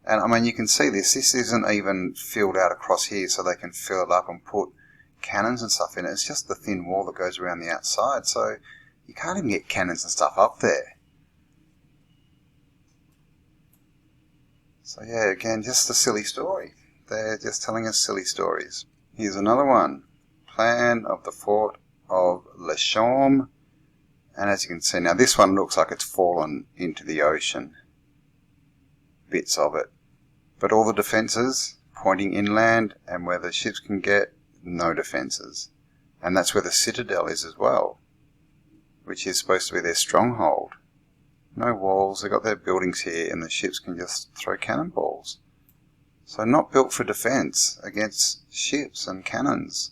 And I mean, you can see this isn't even filled out across here so they can fill it up and put cannons and stuff in it. It's just the thin wall that goes around the outside, so you can't even get cannons and stuff up there. So yeah, again, just a silly story. They're just telling us silly stories. Here's another one. Plan of the Fort of Lashauwn. And as you can see, now this one looks like it's fallen into the ocean. Bits of it. But all the defences pointing inland, and where the ships can get, no defences. And that's where the citadel is as well, which is supposed to be their stronghold. No walls, they've got their buildings here, and the ships can just throw cannonballs. So not built for defence against ships and cannons.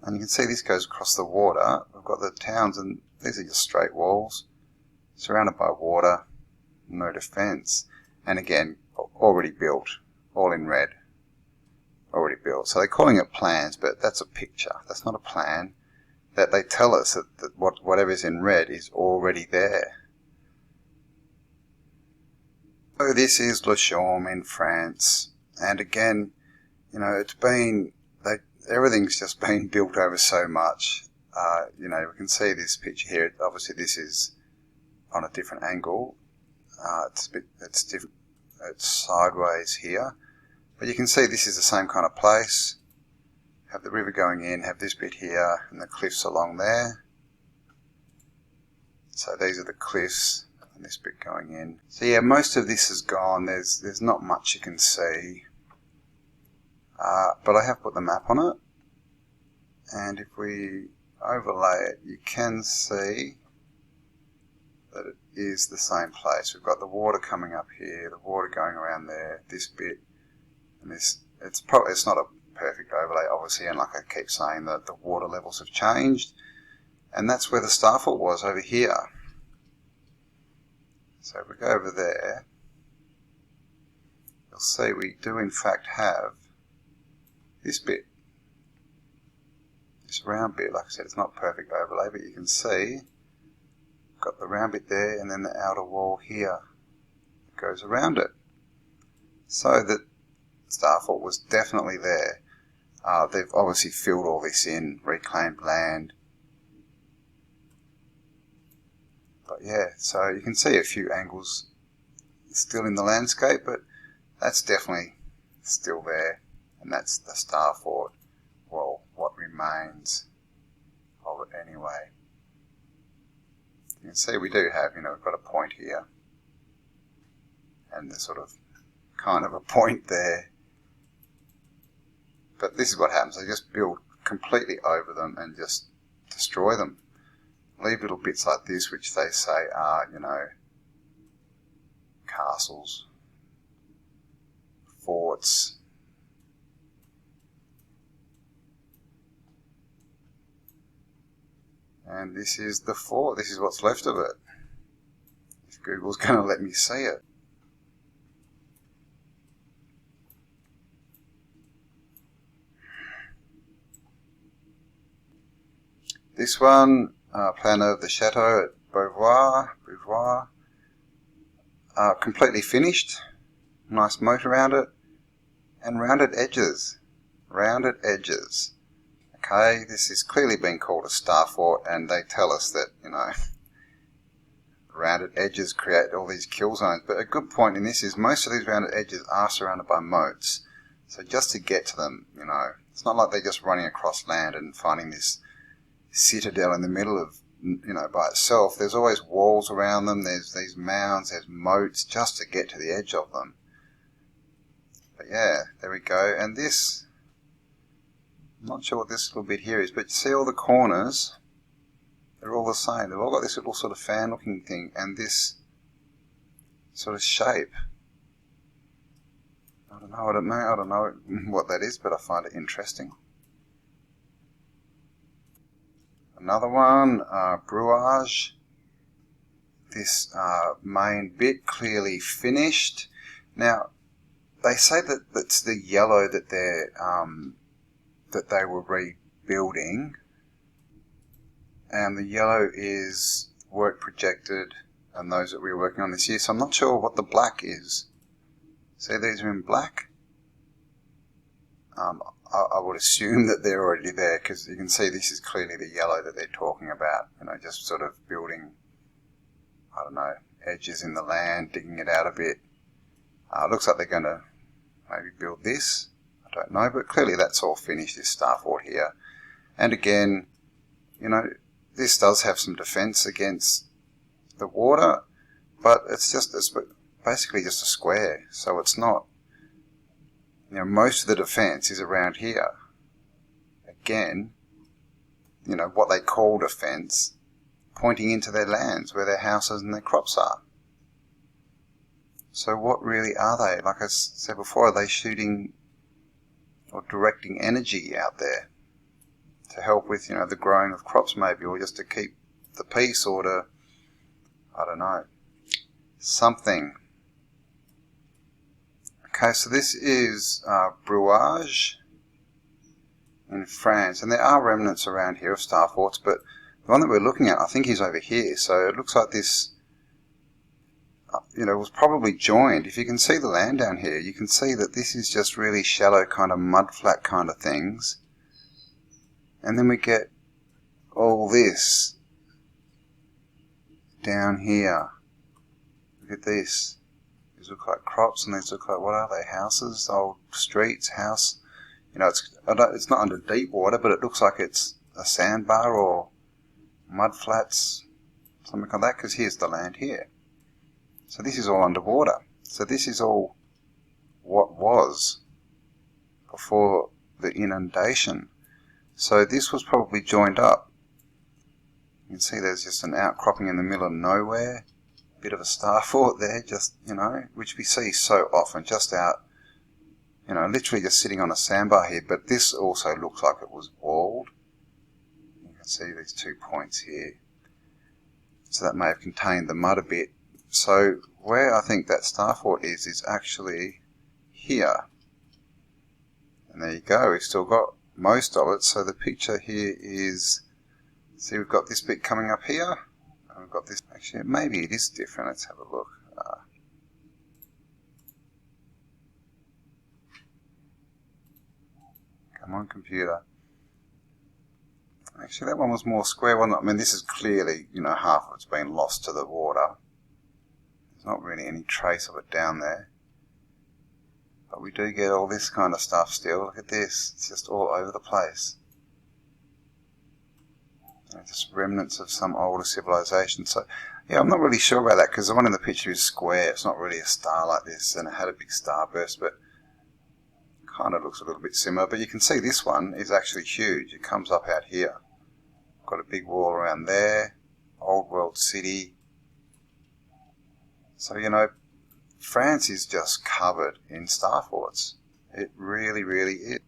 And you can see this goes across the water. We've got the towns, and these are just straight walls, surrounded by water, no defence. And again, already built, all in red, already built. So they're calling it plans, but that's a picture. That's not a plan. That they tell us that whatever's in red is already there. So this is Lashauwn in France, and again, you know, it's been, everything's just been built over so much. You know, we can see this picture here. Obviously, this is on a different angle. It's different. It's sideways here, but you can see this is the same kind of place. Have the river going in, have this bit here, and the cliffs along there. So these are the cliffs, and this bit going in. So yeah, most of this is gone. There's not much you can see, but I have put the map on it, and if we overlay it, you can see that it is the same place. We've got the water coming up here, the water going around there, this bit, and this. It's not a perfect overlay, obviously, and like I keep saying, that the water levels have changed, And that's where the star fort was, over here. So if we go over there, you'll see we do in fact have this bit. This round bit, like I said, it's not perfect overlay, but you can see got the round bit there, and then the outer wall here goes around it. So the star fort was definitely there. They've obviously filled all this in, reclaimed land. But yeah, so you can see a few angles still in the landscape, but that's definitely still there, and that's the star fort. Well, what remains of it anyway. You can see we do have, we've got a point here, and there's sort of kind of a point there. But this is what happens, they just build completely over them and just destroy them. Leave little bits like this, which they say are, castles, forts. And this is the fort, this is what's left of it. If Google's going to let me see it. This one, plan of the Chateau at Beauvoir, completely finished. Nice moat around it. And rounded edges. Rounded edges. Okay, this is clearly being called a star fort, and they tell us that, rounded edges create all these kill zones. But a good point in this is most of these rounded edges are surrounded by moats. So just to get to them, it's not like they're just running across land and finding this citadel in the middle of, by itself. There's always walls around them, there's these mounds, there's moats just to get to the edge of them. But yeah, there we go. And this, I'm not sure what this little bit here is, but you see all the corners, they're all the same. They've all got this little sort of fan looking thing and this sort of shape. I don't know what that is, but I find it interesting. Another one, Bruges. This main bit clearly finished. Now, they say that it's the yellow that they were rebuilding, and the yellow is work projected and those that we were working on this year. So I'm not sure what the black is. See, these are in black. I would assume that they're already there, because you can see this is clearly the yellow that they're talking about. Just sort of building, I don't know, edges in the land, digging it out a bit. It looks like they're going to maybe build this. I don't know, but clearly that's all finished, this star fort here. And again, this does have some defense against the water, but it's basically just a square, so it's not. Most of the defense is around here. Again, what they call defense, pointing into their lands where their houses and their crops are. So what really are they? Like I said before, are they shooting or directing energy out there to help with, the growing of crops maybe, or just to keep the peace, or to, I don't know, something. Okay, so this is Bruges in France, and there are remnants around here of star forts, but the one that we're looking at, I think, is over here. So it looks like this, was probably joined. If you can see the land down here, you can see that this is just really shallow kind of mudflat kind of things. And then we get all this down here. Look at this. These look like crops, and these look like, what are they, houses, old streets, house. It's not under deep water, but it looks like it's a sandbar or mud flats, something like that, because here's the land here. So this is all underwater. So this is all what was before the inundation. So this was probably joined up. You can see there's just an outcropping in the middle of nowhere. Bit of a star fort there, just, which we see so often, just out, literally just sitting on a sandbar here. But this also looks like it was walled. You can see these 2 points here. So that may have contained the mud a bit. So where I think that star fort is actually here. And there you go, we've still got most of it. So the picture here is, see, we've got this bit coming up here. And we've got this, actually maybe it is different, let's have a look. Come on, computer. Actually, that one was more square, wasn't it? I mean, this is clearly, you know, half of it's been lost to the water. There's not really any trace of it down there. But we do get all this kind of stuff still. Look at this. It's just all over the place. You know, just remnants of some older civilization. So, yeah, I'm not really sure about that because the one in the picture is square. It's not really a star like this, and it had a big starburst, but kind of looks a little bit similar. But you can see this one is actually huge. It comes up out here. Got a big wall around there. Old world city. So, you know, France is just covered in star forts. It really, really is.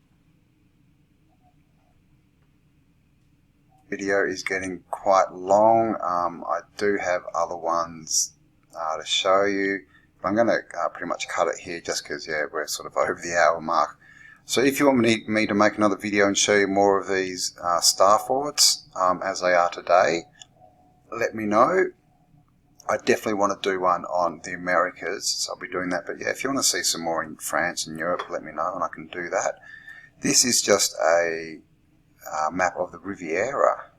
Video is getting quite long. I do have other ones to show you. I'm going to pretty much cut it here just because, yeah, we're sort of over the hour mark. So if you want me to make another video and show you more of these star forts as they are today, let me know. I definitely want to do one on the Americas, so I'll be doing that. But yeah, if you want to see some more in France and Europe, let me know and I can do that. This is just a map of the Riviera.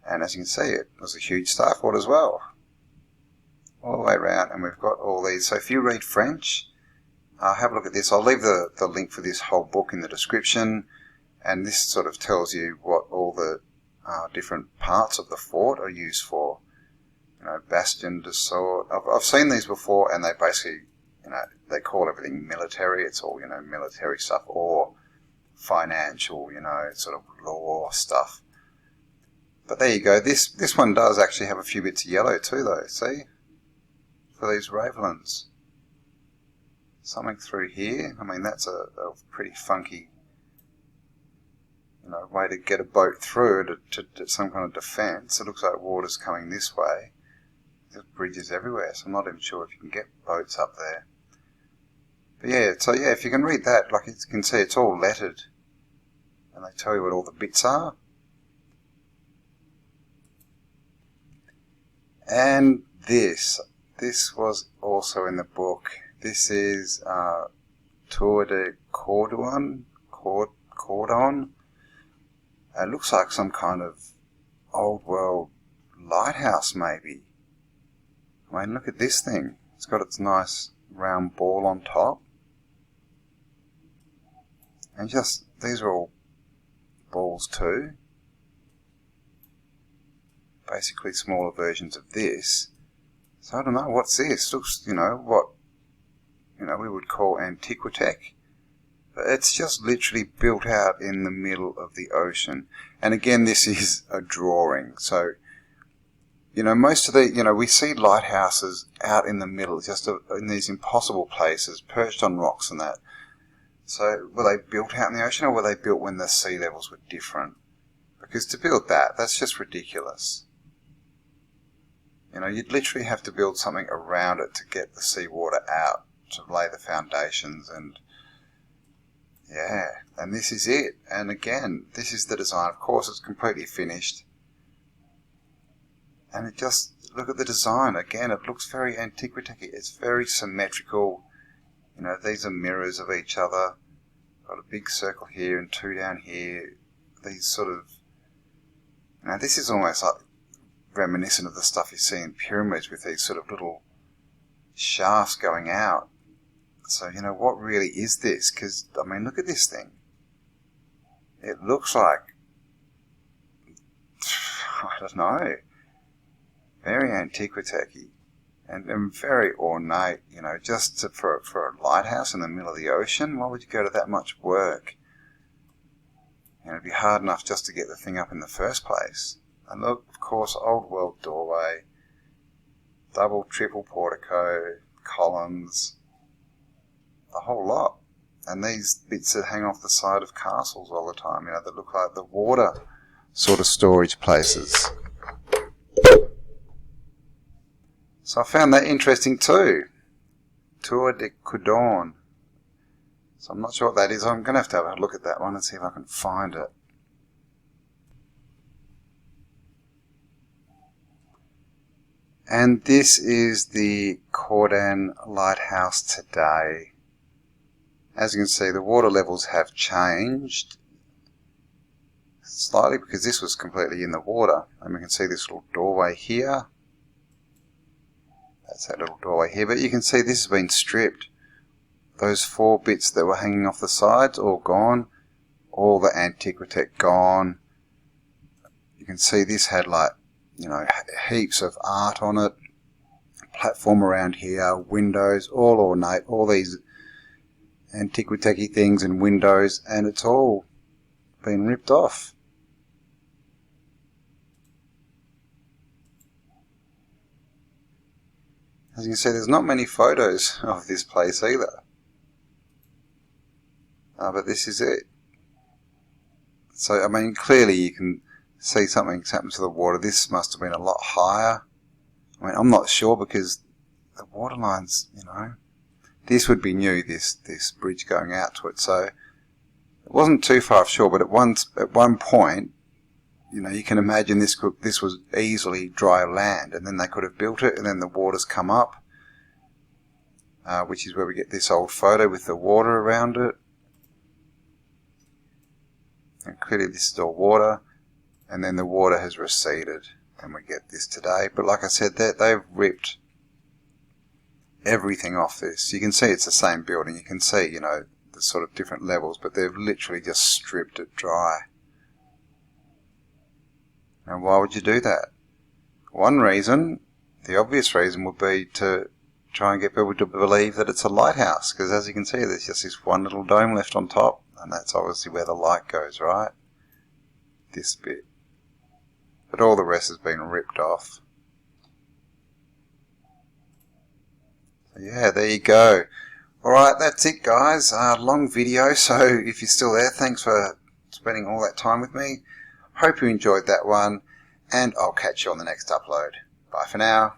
And as you can see, it was a huge star fort as well. All the way around, and we've got all these. So if you read French, have a look at this. I'll leave the link for this whole book in the description, and this sort of tells you what all the different parts of the fort are used for. You know, bastion de sword. I've seen these before, and they basically, you know, they call everything military. It's all, you know, military stuff or financial, you know, sort of law stuff. But there you go. This one does actually have a few bits of yellow too, though. See? For these ravelins. Something through here. I mean, that's a pretty funky, you know, way to get a boat through to some kind of defence. It looks like water's coming this way. There's bridges everywhere, so I'm not even sure if you can get boats up there. But yeah, so yeah, if you can read that, like you can see, it's all lettered, and they tell you what all the bits are. And this was also in the book. This is Tour de Cordon. It looks like some kind of old world lighthouse, maybe. I mean, look at this thing. It's got its nice round ball on top. And just, these are all balls too. Basically smaller versions of this. So I don't know, what's this? Looks, you know, what, you know, we would call Antiquitech. But it's just literally built out in the middle of the ocean. And again, this is a drawing. So, you know, most of the, you know, we see lighthouses out in the middle, just in these impossible places, perched on rocks and that. So, were they built out in the ocean, or were they built when the sea levels were different? Because to build that, that's just ridiculous. You know, you'd literally have to build something around it to get the seawater out, to lay the foundations, and yeah, and this is it. And again, this is the design. Of course, it's completely finished. And it just, look at the design. Again, it looks very antiquitech-y. It's very symmetrical. You know, these are mirrors of each other. Got a big circle here and two down here. These sort of, you know, this is almost like reminiscent of the stuff you see in pyramids with these sort of little shafts going out. So, you know, what really is this? Because, I mean, look at this thing. It looks like, I don't know, very antiquitech-y and very ornate, you know, just for a lighthouse in the middle of the ocean. Why would you go to that much work? You know, it'd be hard enough just to get the thing up in the first place. And look, of course, old world doorway, double, triple portico, columns, the whole lot. And these bits that hang off the side of castles all the time, you know, that look like the water sort of storage places. So I found that interesting too. Tour de Coudon. So I'm not sure what that is. I'm going to have a look at that one and see if I can find it. And this is the Coudon Lighthouse today. As you can see, the water levels have changed slightly because this was completely in the water. And we can see this little doorway here. That's that little doorway here. But you can see this has been stripped. Those 4 bits that were hanging off the sides, all gone. All the antiquitech gone. You can see this had like, you know, heaps of art on it. Platform around here, windows, all ornate, all these antiquitechy things and windows, and it's all been ripped off. As you can see, there's not many photos of this place either. But this is it. So, I mean, clearly you can see something's happened to the water. This must have been a lot higher. I mean, I'm not sure because the water lines, you know, this would be new, this bridge going out to it. So it wasn't too far offshore, but at one point, you know, you can imagine this was easily dry land, and then they could have built it, and then the water's come up, which is where we get this old photo with the water around it. And clearly this is all water, and then the water has receded, and we get this today. But like I said, they've ripped everything off this. You can see it's the same building. You can see, you know, the sort of different levels, but they've literally just stripped it dry. And why would you do that? One reason, the obvious reason, would be to try and get people to believe that it's a lighthouse, because as you can see, there's just this one little dome left on top, and that's obviously where the light goes, right? This bit. But all the rest has been ripped off. So yeah, there you go. Alright, that's it guys. Long video, so if you're still there, thanks for spending all that time with me. Hope you enjoyed that one, and I'll catch you on the next upload. Bye for now.